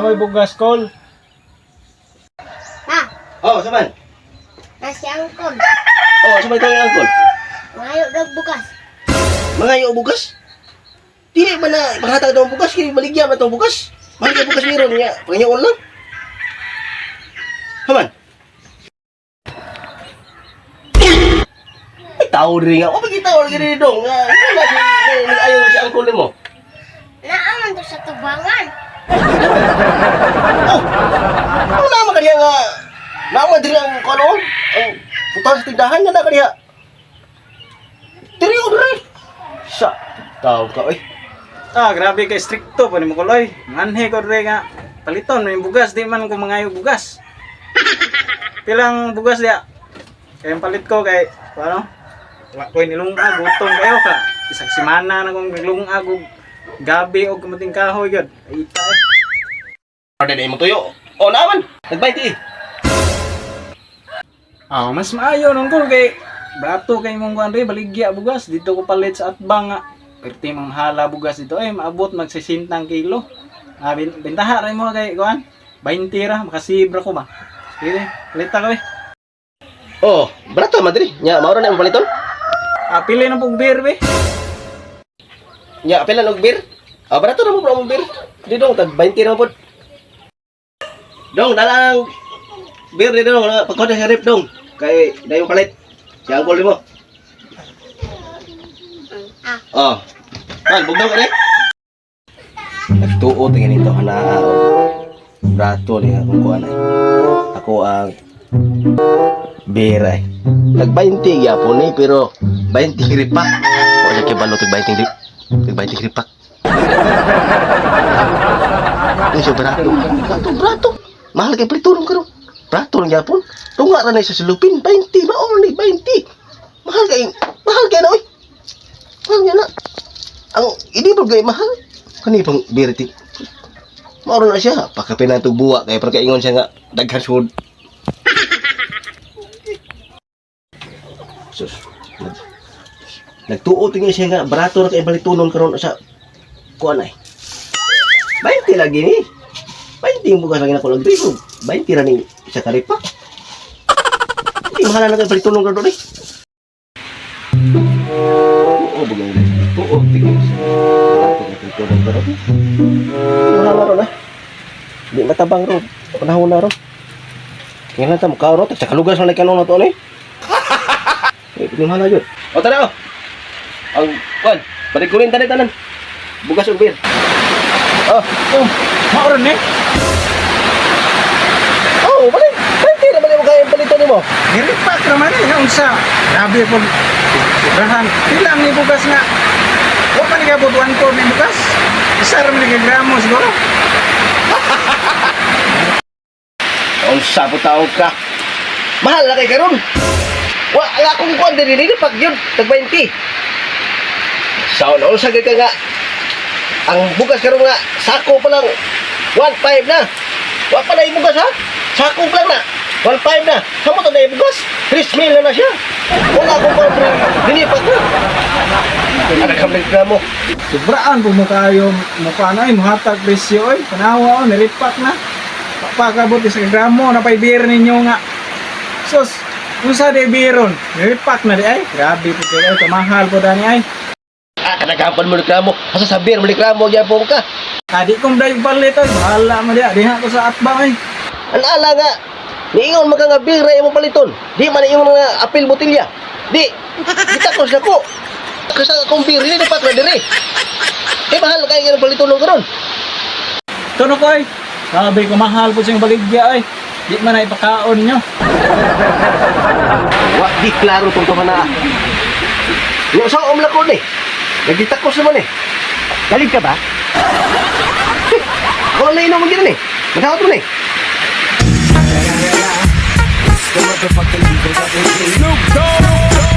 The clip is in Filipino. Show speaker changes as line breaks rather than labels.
ko'y bugas, Col.
Ha?
Oh, saman.
Nasi angkol.
Oh, saman ito yung angkol.
Ngayon daw bukas.
Mangayo bugas. Dili man na panghatag daw bugas kay baligya man tong bugas. Baligya bugas meron niya. Pangayoon lang. Saman. Ay, tao rin nga. O, pag tao rin dong. Ayaw si angkol mo.
Naaman to sa tubangan.
Oh, ano naman kaniya nga? Naman din ang kanon. Ang putas sa tindahan nga na kaniya. Tiri o rin. Sa, tao ka, oy.
Grabe kay stricto pa ni mo, Col. Manhe ko rin nga. Paliton, may bugas. Di man ko mangayo bugas. Pilang bugas dia. Kaya yung palit ko kay, ano? Ko'y nilungag, gutom kayo ka. Isang simana na kong nilungag o gabi o kamating kahoy yun. Ay, ita eh.
Ano na yung tuyo? O, naman. Nagbayti eh.
Mas maayo nung Col kay brato kay mong kuan rin, baligya bugas. Dito ko palit sa atbang nga. Perti mang hala bugas dito eh, maabot magsisintang kilo. Bentaha rin mo kay kuan. 20 ra, makasibra ko ba? Sige, palit ako eh.
Oh, barato madri. Nya, maura na yung paliton.
Pili na pong beer be.
Nya, apela ng beer. Barato na mo bro beer. Di dong, tag 20 na mo po. Dong, dalang beer di dong. Pagkoda sa rip dong. Kay, dayo palit. Si angkol mo. Oh. Man, bugnaw ka na. Nagtuo tingin ito na brato niya kung kuha na. Ako ang beer ay. Tag-20 yapon eh, pero 20 hiripak. Wala kaya balo tag-20 hiripak. Ano siya brato? Brato. Mahal kay pritulong ka ron. Brato ng yapon. Tunga na sa silupin. 20. Mauli, 20. Mahal kay na oy. Mahal nga na. Ang hindi ba gay mahal? Kani pang biriti. Mauro na siya. Pakapin na itong buwa. Kaya pagkaingon siya nga. Daghan sud. Sus. Nagtuo tingin siya nga. Barato na kay balitunon karon sa kuan ay. 20 lagi ni. 20 yung bukas lagi na ko lagi. 20 ra ni isa karipa. Hindi mahal na kay balitunon karon eh. Oo, bugay na. Oo, tingin siya. Balitunon karon. Mahal na ron ah. Di matabang ron. Panahon na ron. Tingnan natin mukha ron. Sa kalugas na kanon na to eh. Mahal na yun. O tara o. Ang kuan. Balik ko rin tanan. Bugas ang beer.
Mauron eh.
Balik. Pwede na balik mo kaya yung palitan mo.
Niripak naman eh. Unsa. Grabe po. Sobrahan. Pilang ni bugas nga. Huwag pa nagkabutuan ko ni bugas. Isa rin nagkagramo siguro.
Ang sapo tao ka. Mahal na kay karon. Wala akong kuan diri pag yun. Tag 20. Saon sa ka nga. Ang bugas karon nga sako pa lang 1.5 na. Wa pa na yung bugas ha. Sako pa lang na. 1.5 na. Samo to na yung bugas. 3 na siya. Wala akong pa dinipat na. Ano kamit na mo?
Sobraan po mo kayo mukha na eh. Muhatag presyo eh. Panawa o. Niripak na. Papakabot sa gramo. Napaibir ninyo nga. Sus. Kung sa di biron. Niripak na di ay. Grabe po kayo. Kamahal po dani ay.
Kanagapan mo reklamo. Asa sabir mo reklamo gyapon ka.
Di kong dahil palit ay. Bahala mo diya. Diha ko sa atbang ay.
Ala nga. Niingon maka nga bira imong paliton. Di man imong nga apil botilya. Di. Gitakos na ko. Kasi akong beer ini dapat na dire. Mahal kay nga paliton ng karon.
Tuno ko ay. Sabi ko mahal po siyang baligya ay. Di man na ipakaon nyo.
Wa di klaro tong na. Yo sa umlakon eh. Nagitakos naman eh. Galit ka ba? Ako lang inom mo gina eh. Magkakot mo eh.
Snoop Dogg.